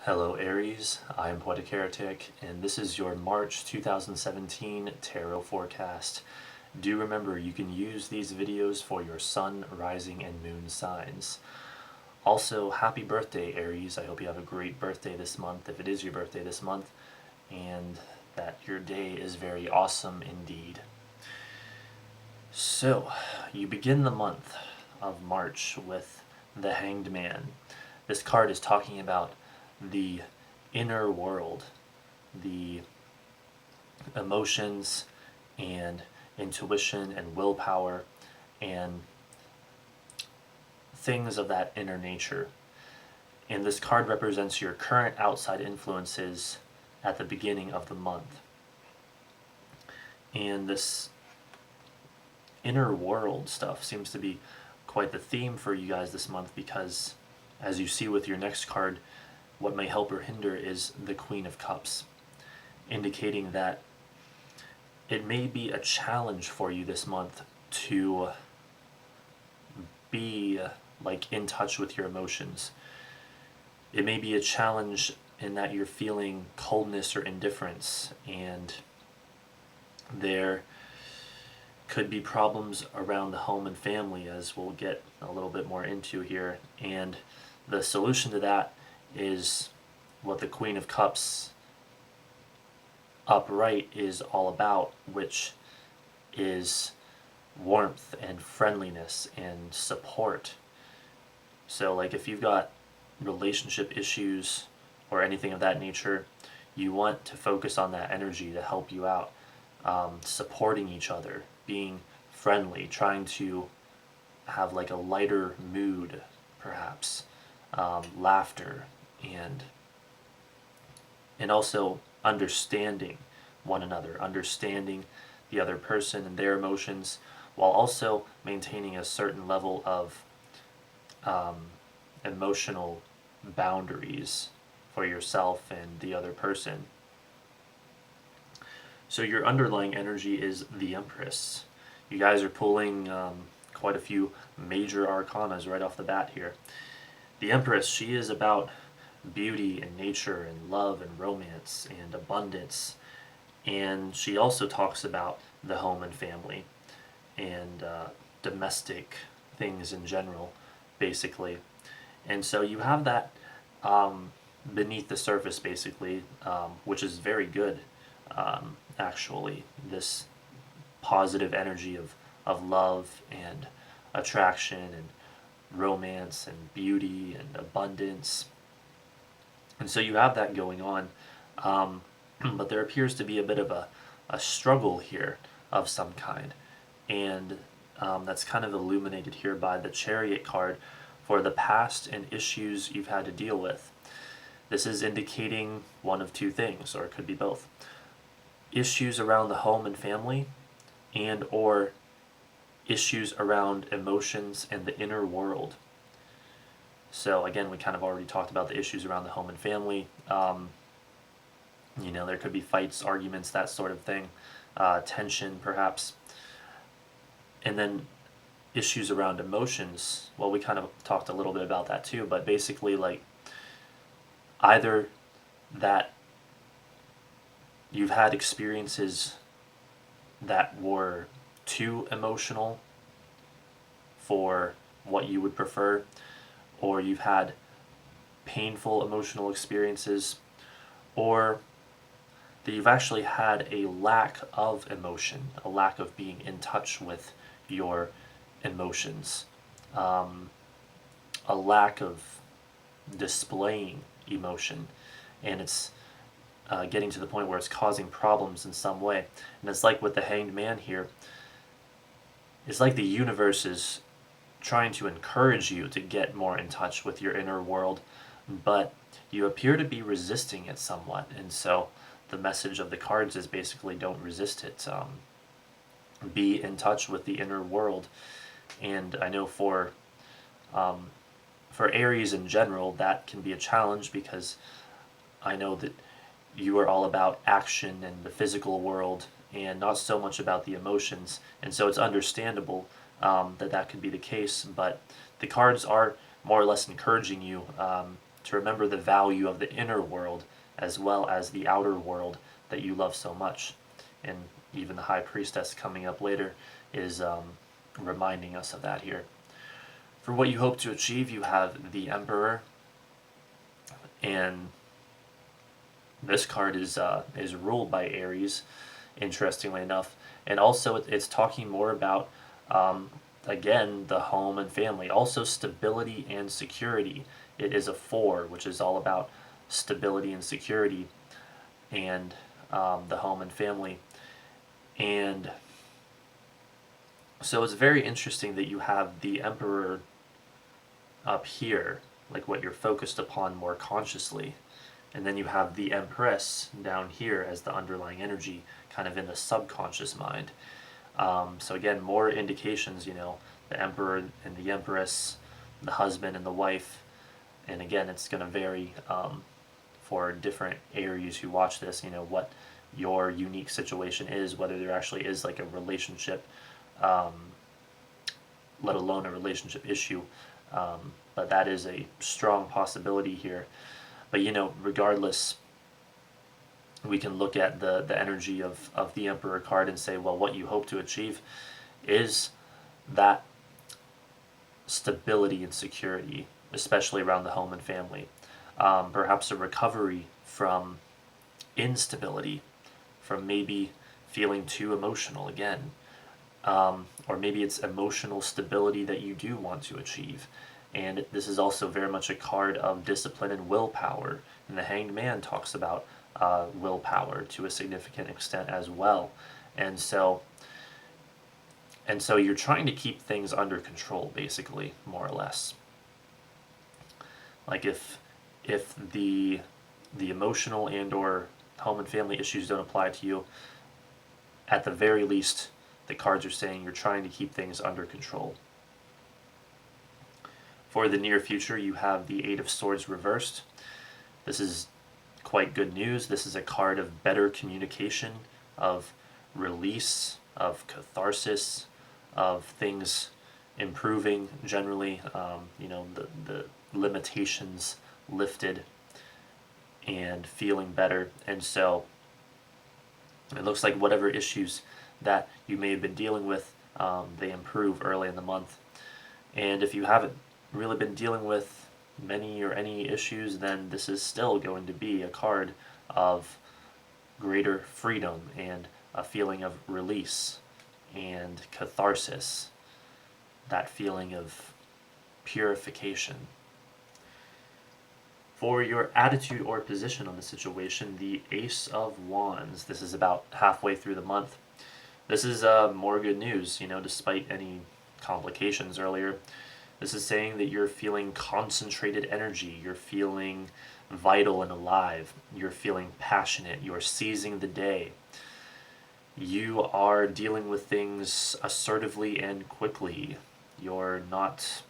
Hello Aries, I am Poetic Heretic, and this is your March 2017 Tarot Forecast. Do remember you can use these videos for your sun, rising, and moon signs. Also, happy birthday Aries, I hope you have a great birthday this month, if it is your birthday this month, and that your day is very awesome indeed. So, you begin the month of March with the Hanged Man. This card is talking about the inner world, the emotions and intuition and willpower and things of that inner nature. And this card represents your current outside influences at the beginning of the month. And this inner world stuff seems to be quite the theme for you guys this month because, as you see with your next card, what may help or hinder is the Queen of Cups, indicating that it may be a challenge for you this month to be in touch with your emotions. It may be a challenge in that you're feeling coldness or indifference, and there could be problems around the home and family, as we'll get a little bit more into here. And the solution to that is what the Queen of Cups upright is all about, which is warmth and friendliness and support. So if you've got relationship issues or anything of that nature, you want to focus on that energy to help you out, supporting each other, being friendly, trying to have a lighter mood, perhaps, laughter, and also understanding one another, understanding the other person and their emotions, while also maintaining a certain level of emotional boundaries for yourself and the other person. So your underlying energy is the Empress. You guys are pulling quite a few major arcanas right off the bat here. The Empress, she is about beauty and nature and love and romance and abundance, and she also talks about the home and family and domestic things in general, basically. And so you have that beneath the surface, basically, which is very good, actually. This positive energy of love and attraction and romance and beauty and abundance. And so you have that going on, but there appears to be a bit of a struggle here of some kind, and that's kind of illuminated here by the Chariot card for the past and issues you've had to deal with. This is indicating one of two things, or it could be both. Issues around the home and family, and or issues around emotions and the inner world. So again, we kind of already talked about the issues around the home and family. There could be fights, arguments, that sort of thing, tension perhaps. And then issues around emotions, well, we kind of talked a little bit about that too, but basically either that you've had experiences that were too emotional for what you would prefer, or you've had painful emotional experiences, or that you've actually had a lack of emotion, a lack of being in touch with your emotions, a lack of displaying emotion, and it's getting to the point where it's causing problems in some way. And it's like with the Hanged Man here, it's like the universe is trying to encourage you to get more in touch with your inner world, but you appear to be resisting it somewhat. And so the message of the cards is basically don't resist it. Be in touch with the inner world. And I know for Aries in general, that can be a challenge, because I know that you are all about action and the physical world and not so much about the emotions, and so it's understandable that could be the case, but the cards are more or less encouraging you to remember the value of the inner world as well as the outer world that you love so much. And even the High Priestess coming up later is reminding us of that here. For what you hope to achieve, you have the Emperor, and this card is ruled by Aries, interestingly enough, and also it's talking more about again the home and family, also stability and security. It is a 4, which is all about stability and security, and the home and family, and so it's very interesting that you have the Emperor up here, like what you're focused upon more consciously. And then you have the Empress down here as the underlying energy, kind of in the subconscious mind. So again, more indications, the Emperor and the Empress, the husband and the wife. And again, it's going to vary for different Aries who watch this, what your unique situation is, whether there actually is like a relationship, let alone a relationship issue. But that is a strong possibility here. But regardless, we can look at the energy of the Emperor card and say, well, what you hope to achieve is that stability and security, especially around the home and family. Perhaps a recovery from instability, from maybe feeling too emotional again. Or maybe it's emotional stability that you do want to achieve. And this is also very much a card of discipline and willpower. And the Hanged Man talks about willpower to a significant extent as well. And so you're trying to keep things under control, basically, more or less. Like if the emotional and or home and family issues don't apply to you, at the very least, the cards are saying you're trying to keep things under control. For the near future, you have the Eight of Swords reversed. This is quite good news. This is a card of better communication, of release, of catharsis, of things improving generally, the limitations lifted and feeling better. And so it looks like whatever issues that you may have been dealing with, they improve early in the month. And if you haven't really been dealing with many or any issues, then this is still going to be a card of greater freedom and a feeling of release and catharsis, that feeling of purification. For your attitude or position on the situation, the Ace of Wands. This is about halfway through the month. This is more good news, despite any complications earlier. This is saying that you're feeling concentrated energy, you're feeling vital and alive, you're feeling passionate, you're seizing the day. You are dealing with things assertively and quickly. You're not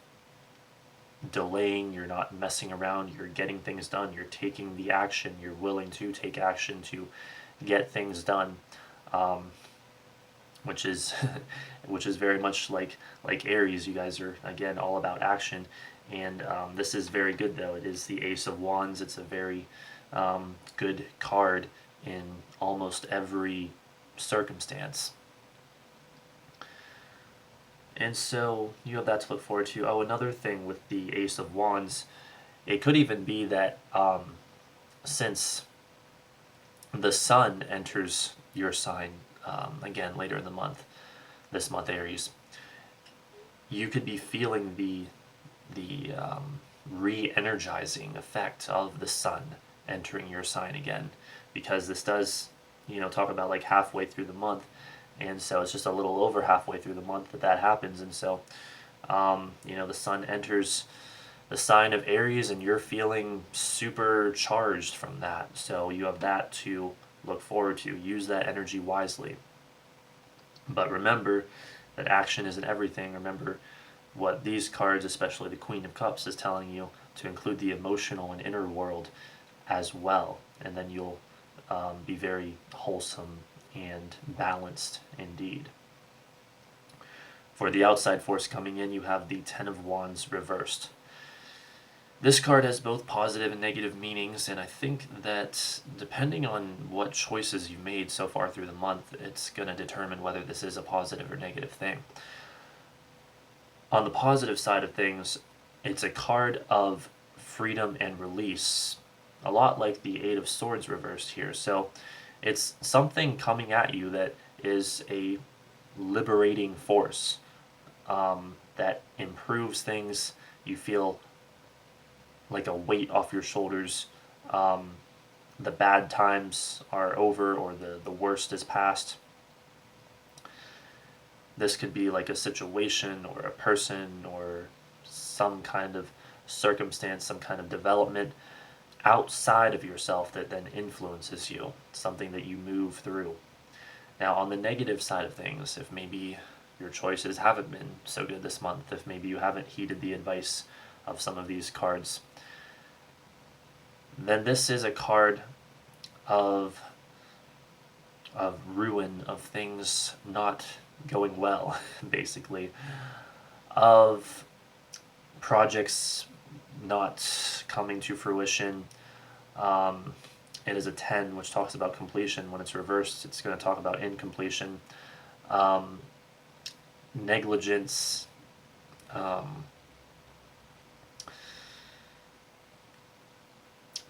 delaying, you're not messing around, you're getting things done, you're taking the action, you're willing to take action to get things done. Which is very much like Aries. You guys are again all about action, and this is very good though. It is the Ace of Wands. It's a very good card in almost every circumstance. And so you have that to look forward to. Oh, another thing with the Ace of Wands, it could even be that since the Sun enters your sign again later in the month, this month Aries, you could be feeling the re-energizing effect of the Sun entering your sign again, because this does talk about like halfway through the month, and so it's just a little over halfway through the month that happens. And so the Sun enters the sign of Aries and you're feeling super charged from that, so you have that to look forward to. Use that energy wisely. But remember that action isn't everything. Remember what these cards, especially the Queen of Cups, is telling you, to include the emotional and inner world as well. And then you'll be very wholesome and balanced indeed. For the outside force coming in, you have the Ten of Wands reversed. This card has both positive and negative meanings, and I think that depending on what choices you've made so far through the month, it's going to determine whether this is a positive or negative thing. On the positive side of things, it's a card of freedom and release, a lot like the Eight of Swords reversed here. So it's something coming at you that is a liberating force, that improves things. You feel like a weight off your shoulders. The bad times are over, or the worst is past. This could be like a situation or a person or some kind of circumstance, some kind of development outside of yourself that then influences you, something that you move through. Now, on the negative side of things, if maybe your choices haven't been so good this month, if maybe you haven't heeded the advice of some of these cards, then this is a card of ruin, of things not going well, basically, of projects not coming to fruition. It is a 10, which talks about completion. When it's reversed, it's going to talk about incompletion, negligence,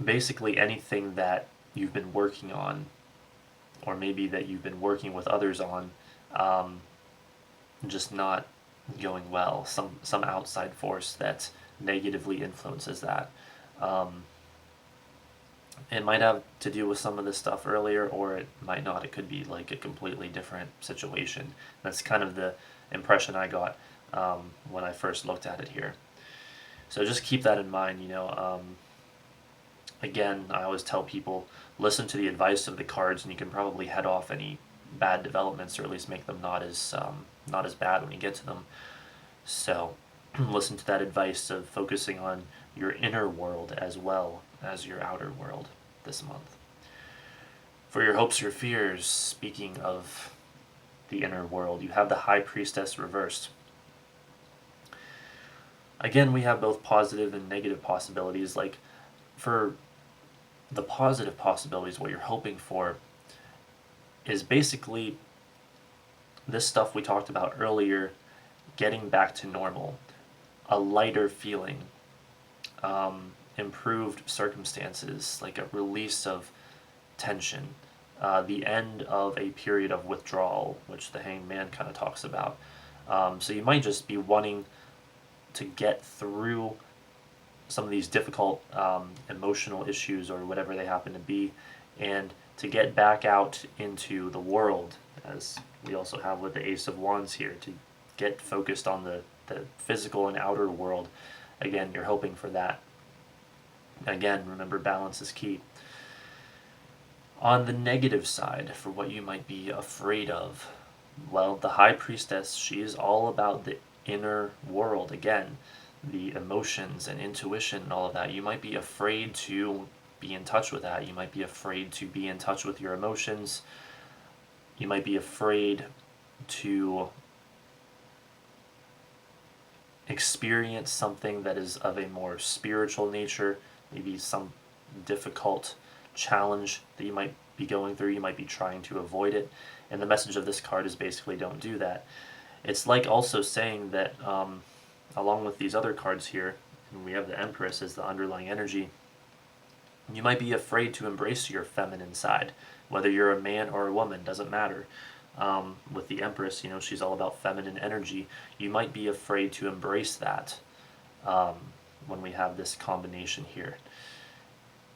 basically anything that you've been working on, or maybe that you've been working with others on, just not going well. Some outside force that negatively influences that. It might have to do with some of this stuff earlier, or it might not. It could be like a completely different situation. That's kind of the impression I got when I first looked at it here. So just keep that in mind. Again, I always tell people, listen to the advice of the cards, and you can probably head off any bad developments, or at least make them not as bad when you get to them. So listen to that advice of focusing on your inner world as well as your outer world this month. For your hopes, your fears, speaking of the inner world, you have the High Priestess reversed. Again, we have both positive and negative possibilities. Like, for the positive possibilities, what you're hoping for is basically this stuff we talked about earlier, getting back to normal, a lighter feeling, improved circumstances, like a release of tension, the end of a period of withdrawal, which the Hanged Man kind of talks about. So you might just be wanting to get through some of these difficult emotional issues, or whatever they happen to be, and to get back out into the world, as we also have with the Ace of Wands here, to get focused on the physical and outer world. Again, you're hoping for that. Again, remember, balance is key. On the negative side, for what you might be afraid of, well, the High Priestess, she is all about the inner world. Again, the emotions and intuition and all of that. You might be afraid to be in touch with that. You might be afraid to be in touch with your emotions. You might be afraid to experience something that is of a more spiritual nature, maybe some difficult challenge that you might be going through. You might be trying to avoid it. And the message of this card is basically, don't do that. It's like also saying that, along with these other cards here, and we have the Empress as the underlying energy, you might be afraid to embrace your feminine side. Whether you're a man or a woman, doesn't matter. With the Empress, she's all about feminine energy. You might be afraid to embrace that when we have this combination here.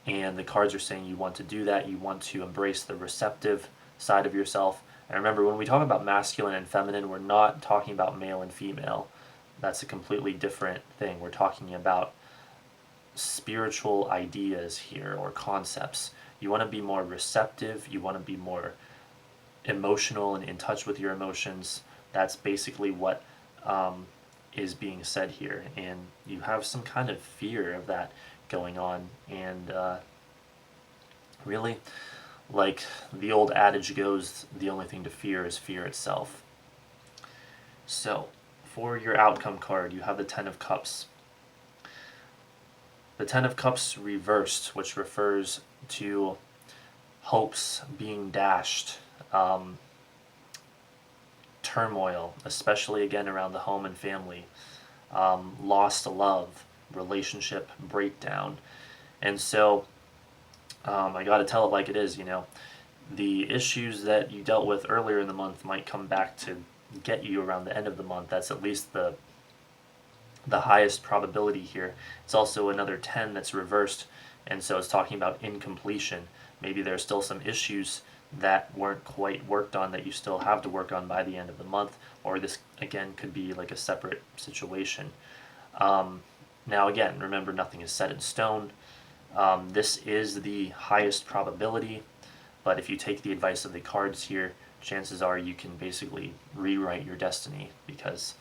And the cards are saying you want to do that. You want to embrace the receptive side of yourself. And remember, when we talk about masculine and feminine, we're not talking about male and female. That's a completely different thing. We're talking about spiritual ideas here, or concepts. You want to be more receptive. You want to be more emotional and in touch with your emotions. That's basically what is being said here. And you have some kind of fear of that going on. And really, like the old adage goes, the only thing to fear is fear itself. So, for your outcome card, you have the Ten of Cups. The Ten of Cups reversed, which refers to hopes being dashed, turmoil, especially again around the home and family, lost love, relationship breakdown. And so I got to tell it like it is, the issues that you dealt with earlier in the month might come back to get you around the end of the month. That's at least the highest probability here. It's also another 10 that's reversed, and so it's talking about incompletion. Maybe there's still some issues that weren't quite worked on that you still have to work on by the end of the month, or this again could be like a separate situation. Now again, remember, nothing is set in stone. This is the highest probability, but if you take the advice of the cards here, chances are you can basically rewrite your destiny, because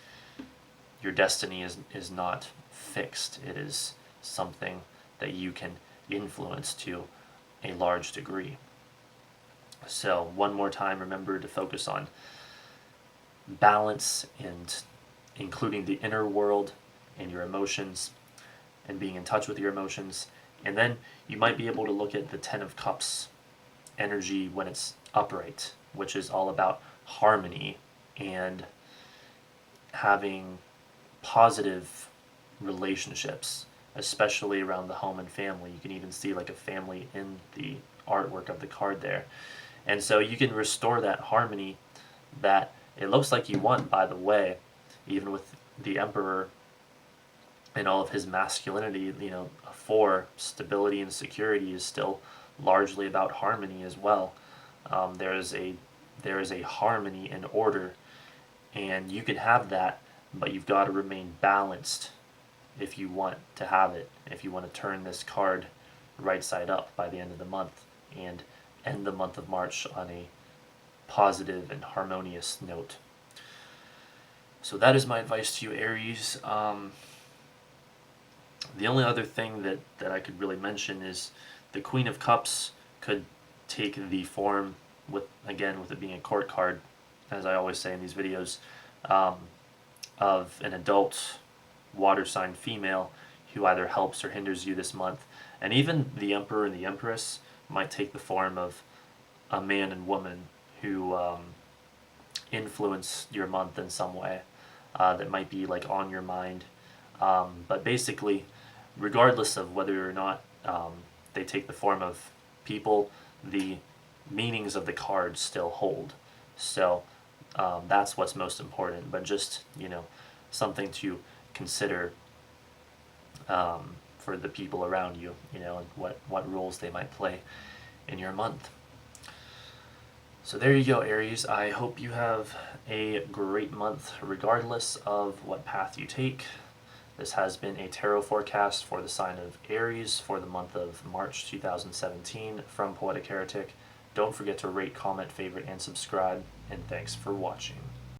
your destiny is not fixed. It is something that you can influence to a large degree. So one more time, remember to focus on balance and including the inner world and your emotions and being in touch with your emotions. And then you might be able to look at the Ten of Cups energy when it's upright, which is all about harmony and having positive relationships, especially around the home and family. You can even see like a family in the artwork of the card there. And so you can restore that harmony that it looks like you want, by the way, even with the Emperor and all of his masculinity. For stability and security is still largely about harmony as well. There is a harmony and order, and you can have that, but you've got to remain balanced if you want to have it, if you want to turn this card right side up by the end of the month and end the month of March on a positive and harmonious note. So that is my advice to you, Aries. The only other thing that I could really mention is the Queen of Cups could take the form, with it being a court card, as I always say in these videos, of an adult water sign female who either helps or hinders you this month. And even the Emperor and the Empress might take the form of a man and woman who influence your month in some way, that might be like on your mind. But basically, regardless of whether or not they take the form of people, the meanings of the cards still hold. So that's what's most important. But just, something to consider for the people around you, and what roles they might play in your month. So there you go, Aries. I hope you have a great month regardless of what path you take. This has been a tarot forecast for the sign of Aries for the month of March 2017 from Poetic Heretic. Don't forget to rate, comment, favorite, and subscribe, and thanks for watching.